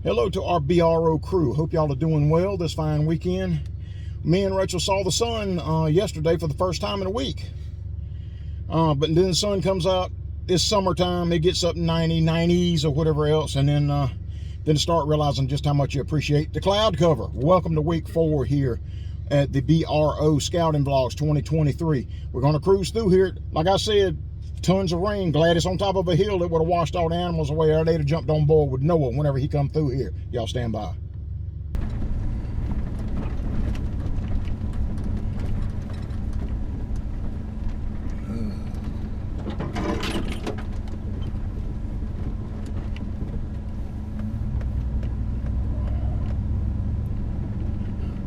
Hello to our B.R.O crew. Hope y'all are doing well this fine weekend. Me and Rachel saw the sun yesterday for the first time in a week. But then the sun comes out, it's summertime, it gets up 90s or whatever else, and then start realizing just how much you appreciate the cloud cover. Welcome to week 4 here at the B.R.O Scouting Vlogs 2023. We're going to cruise through here. Like I said, tons of rain. Glad it's on top of a hill that would have washed all the animals away, or they'd have jumped on board with Noah whenever he come through here. Y'all stand by.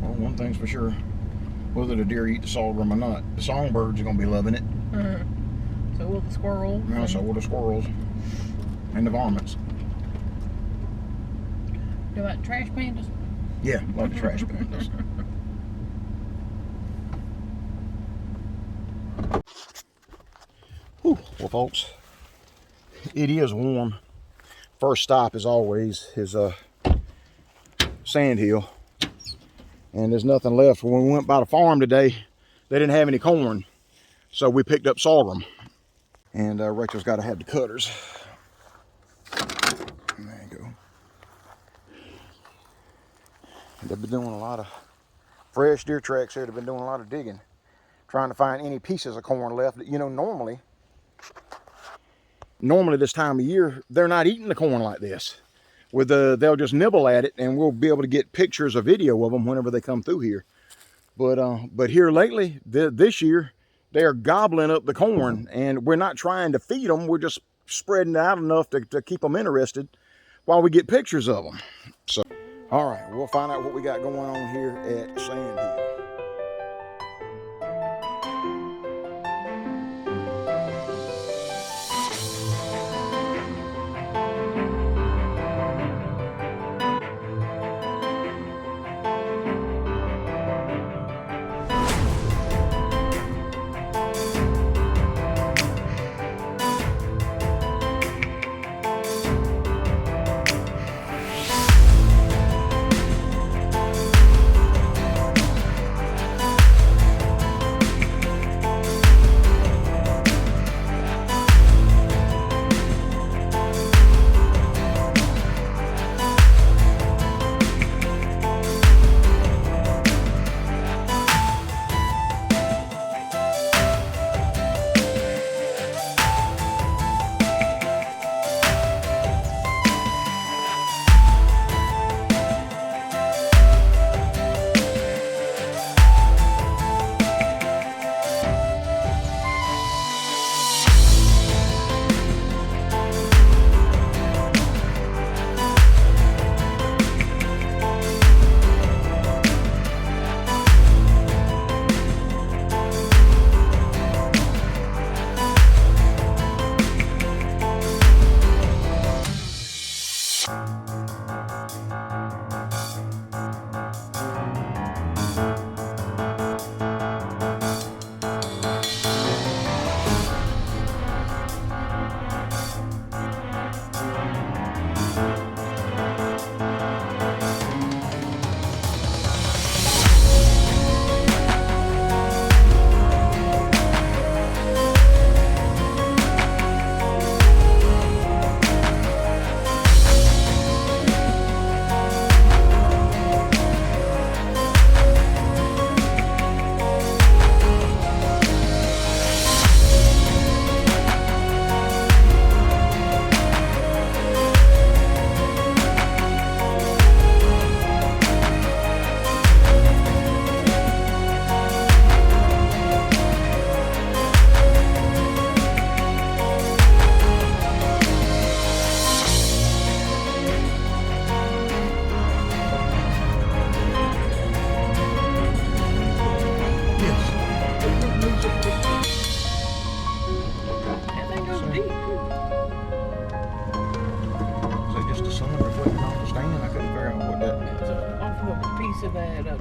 Well, one thing's for sure, whether the deer eat the sorghum or not, the songbirds are going to be loving it. So will the squirrels. Yeah, so will the squirrels and the varmints. Do like trash pandas? Yeah, like the trash pandas. Whew. Well, folks, it is warm. First stop, as always, is Sand Hill. And there's nothing left. When we went by the farm today, they didn't have any corn. So we picked up sorghum. And Rachel's got to have the cutters. There you go. They've been doing a lot of fresh deer tracks here. They've been doing a lot of digging, trying to find any pieces of corn left. You know, normally this time of year, they're not eating the corn like this. They'll just nibble at it, and we'll be able to get pictures or video of them whenever they come through here. But here lately, this year, they are gobbling up the corn, and we're not trying to feed them. We're just spreading it out enough to keep them interested while we get pictures of them. So, all right, we'll find out what we got going on here at Sand Hill.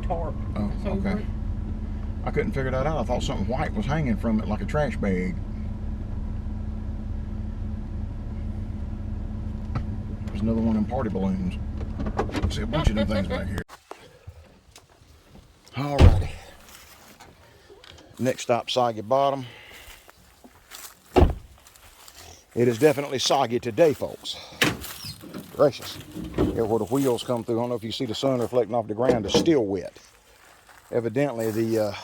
Tarp. Oh, okay. I couldn't figure that out. I thought something white was hanging from it like a trash bag. There's another one of them party balloons. See a bunch of new things back here. Alrighty. Next stop, Soggy Bottom. It is definitely soggy today, folks. Gracious. Here where the wheels come through, I don't know if you see the sun reflecting off the ground, it's still wet. Evidently the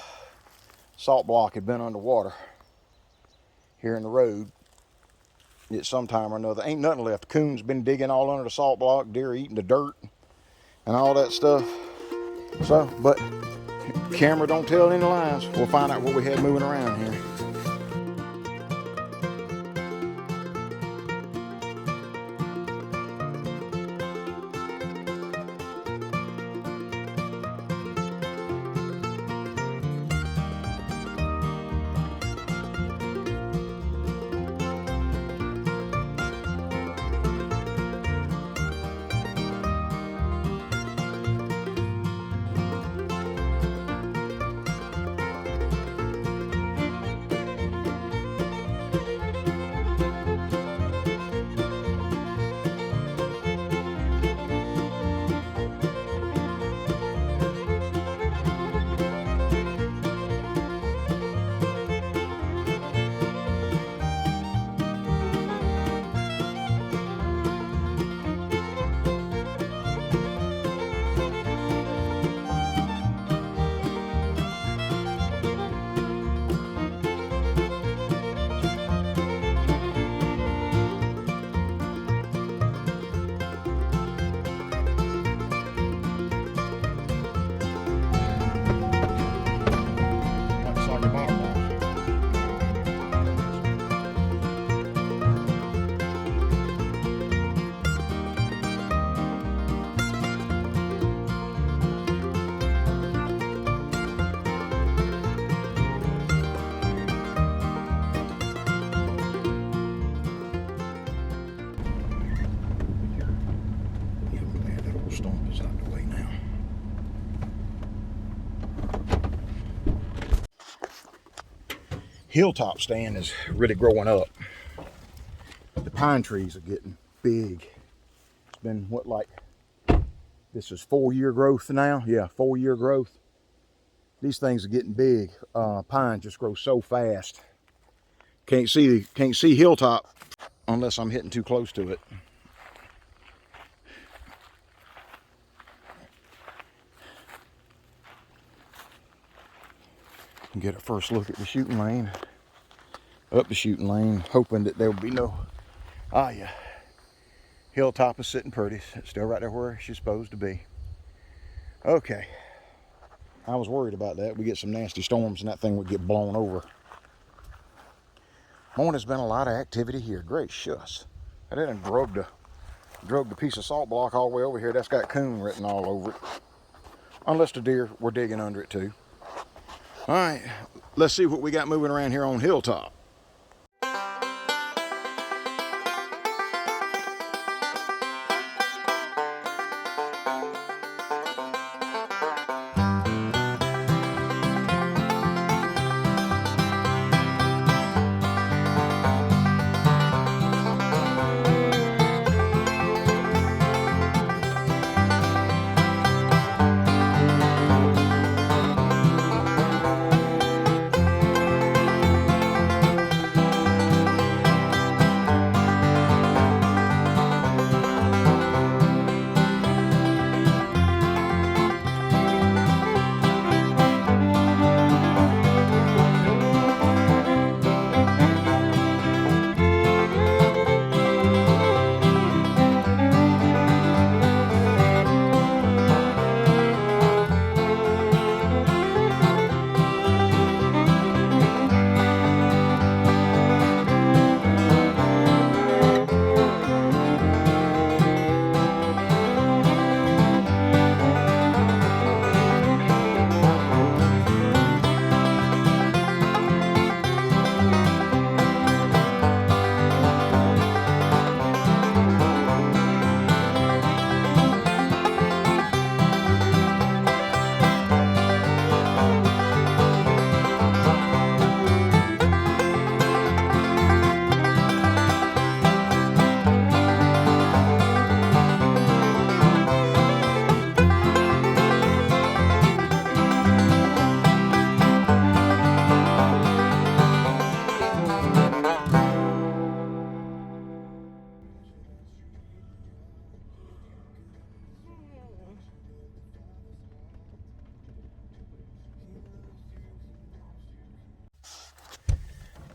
salt block had been underwater here in the road at some time or another. Ain't nothing left. Coon's been digging all under the salt block, deer eating the dirt and all that stuff. So, but camera don't tell any lies. We'll find out what we had moving around here. Stump is out the way now. Hilltop stand is really growing up. The pine trees are getting big. It's been what, like, this is 4-year growth now? Yeah, 4-year growth. These things are getting big. Pine just grows so fast. Can't see Hilltop unless I'm hitting too close to it. Get a first look at the shooting lane. Up the shooting lane, hoping that there will be no. Ah, yeah. Hilltop is sitting pretty. It's still right there where she's supposed to be. Okay. I was worried about that. We get some nasty storms and that thing would get blown over. Morning's been a lot of activity here. Great shucks. I didn't drug the piece of salt block all the way over here. That's got coon written all over it. Unless the deer were digging under it too. All right, let's see what we got moving around here on Hilltop.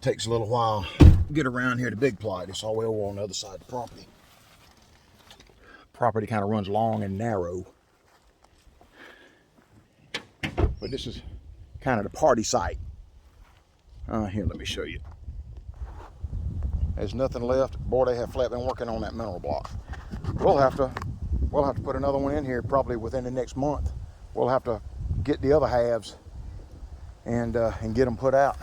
Takes a little while to get around here to Big Plot. It's all the way over on the other side of the property. Property kind of runs long and narrow. But this is kind of the party site. Here, let me show you. There's nothing left. Boy, they have flat been working on that mineral block. We'll have to put another one in here probably within the next month. We'll have to get the other halves and get them put out.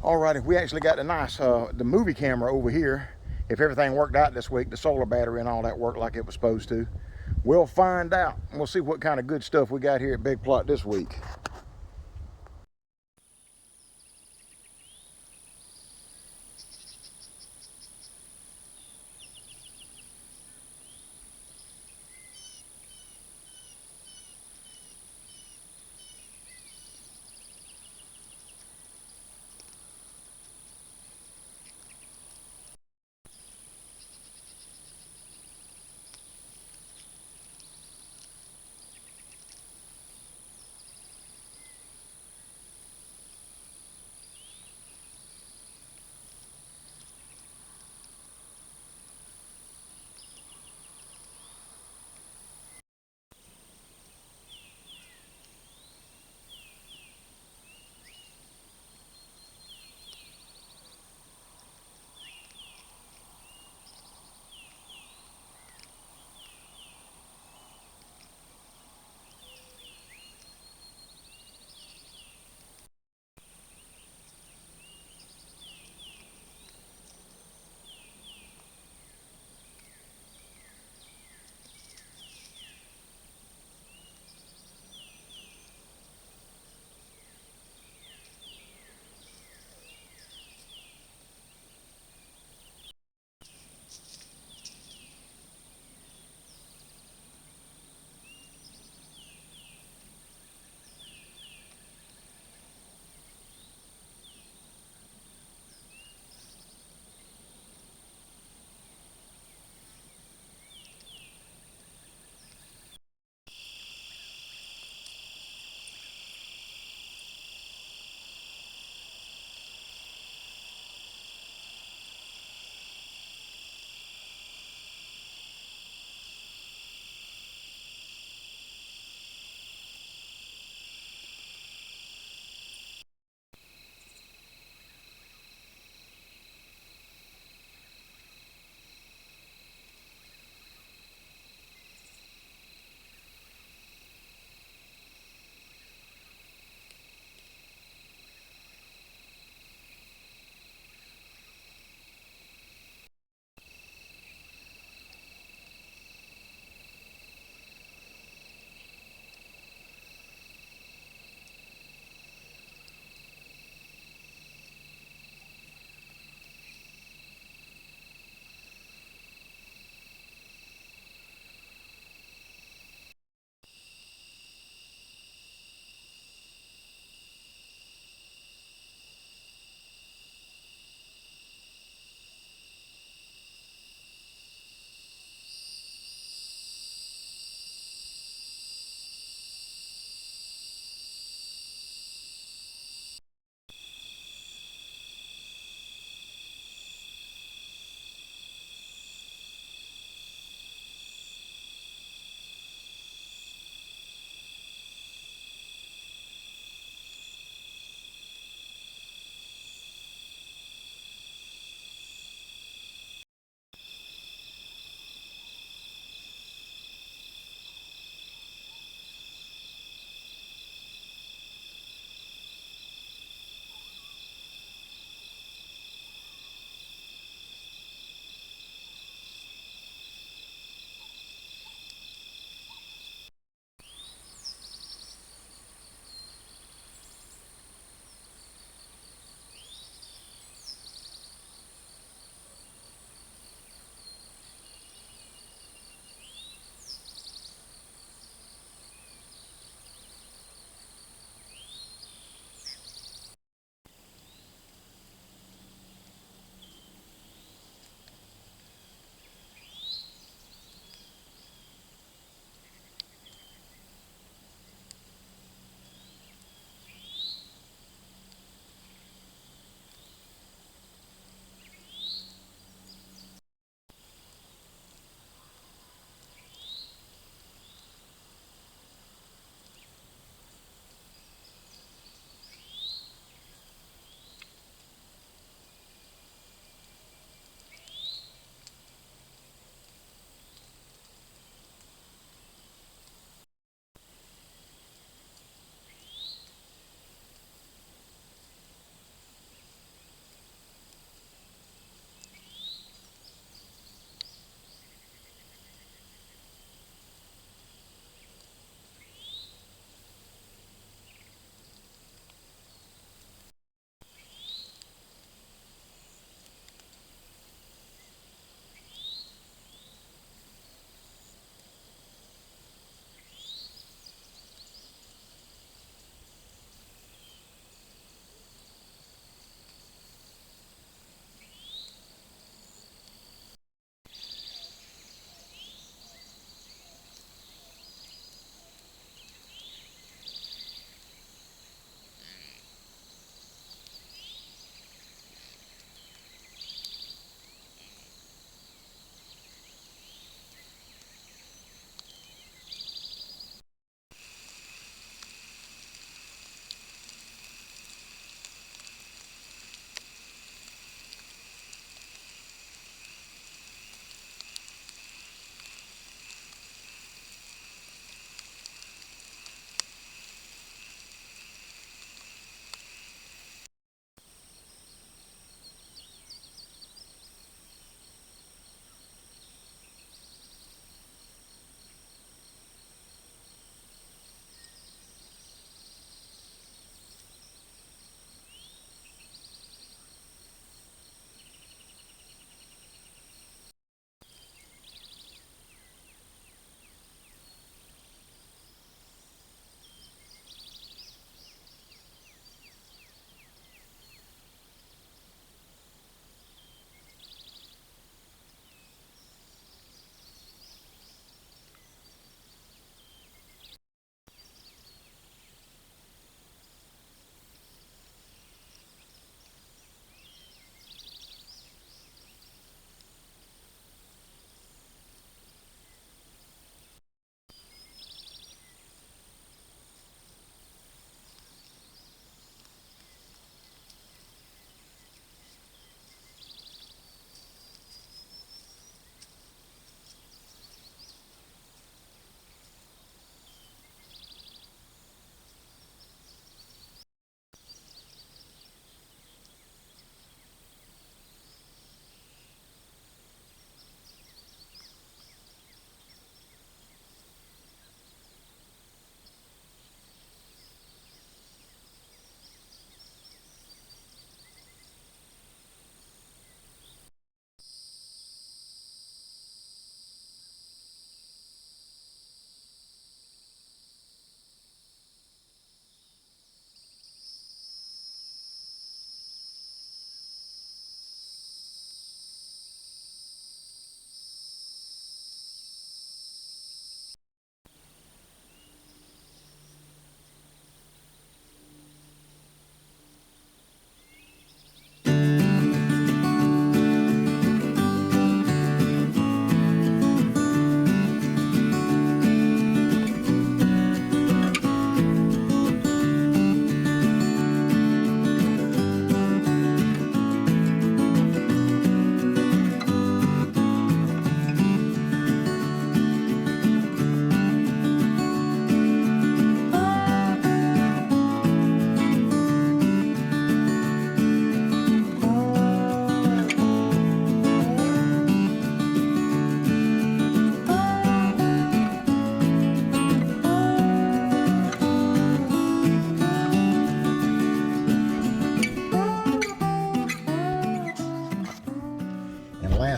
Alrighty, we actually got the movie camera over here. If everything worked out this week, the solar battery and all that worked like it was supposed to. We'll find out. We'll see what kind of good stuff we got here at Big Plot this week.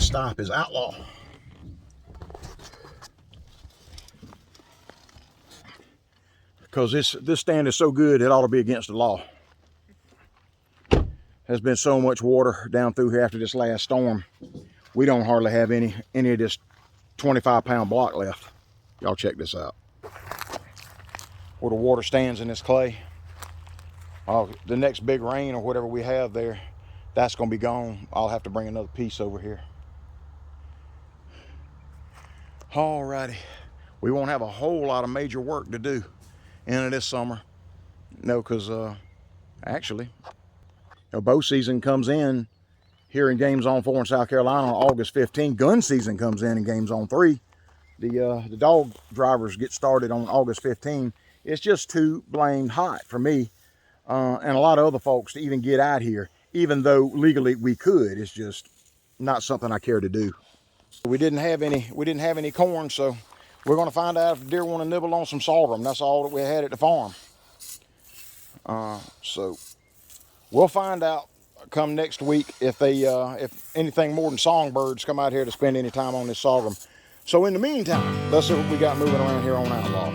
last stop is Outlaw. Because this stand is so good, it ought to be against the law. There's been so much water down through here after this last storm. We don't hardly have any of this 25-pound block left. Y'all check this out. Where the water stands in this clay. The next big rain or whatever we have there, that's going to be gone. I'll have to bring another piece over here. Alrighty. We won't have a whole lot of major work to do into this summer. No, because actually, bow season comes in here in Game Zone 4 in South Carolina on August 15. Gun season comes in Game Zone 3. The dog drivers get started on August 15. It's just too blamed hot for me and a lot of other folks to even get out here, even though legally we could. It's just not something I care to do. We didn't have any corn, so we're going to find out if the deer want to nibble on some sorghum. That's all that we had at the farm. So we'll find out come next week if anything more than songbirds come out here to spend any time on this sorghum. So in the meantime, let's see what we got moving around here on Outlaw.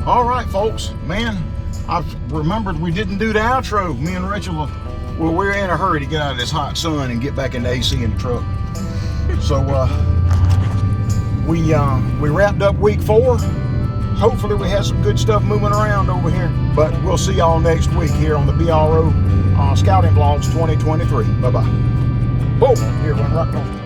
All right, folks, man, I've remembered we didn't do the outro. Me and Rachel, well, we're in a hurry to get out of this hot sun and get back into AC in the truck. So we wrapped up week 4. Hopefully we had some good stuff moving around over here, but we'll see y'all next week here on the B.R.O. Scouting Vlogs 2023. Bye-bye. Whoa, here, one right now.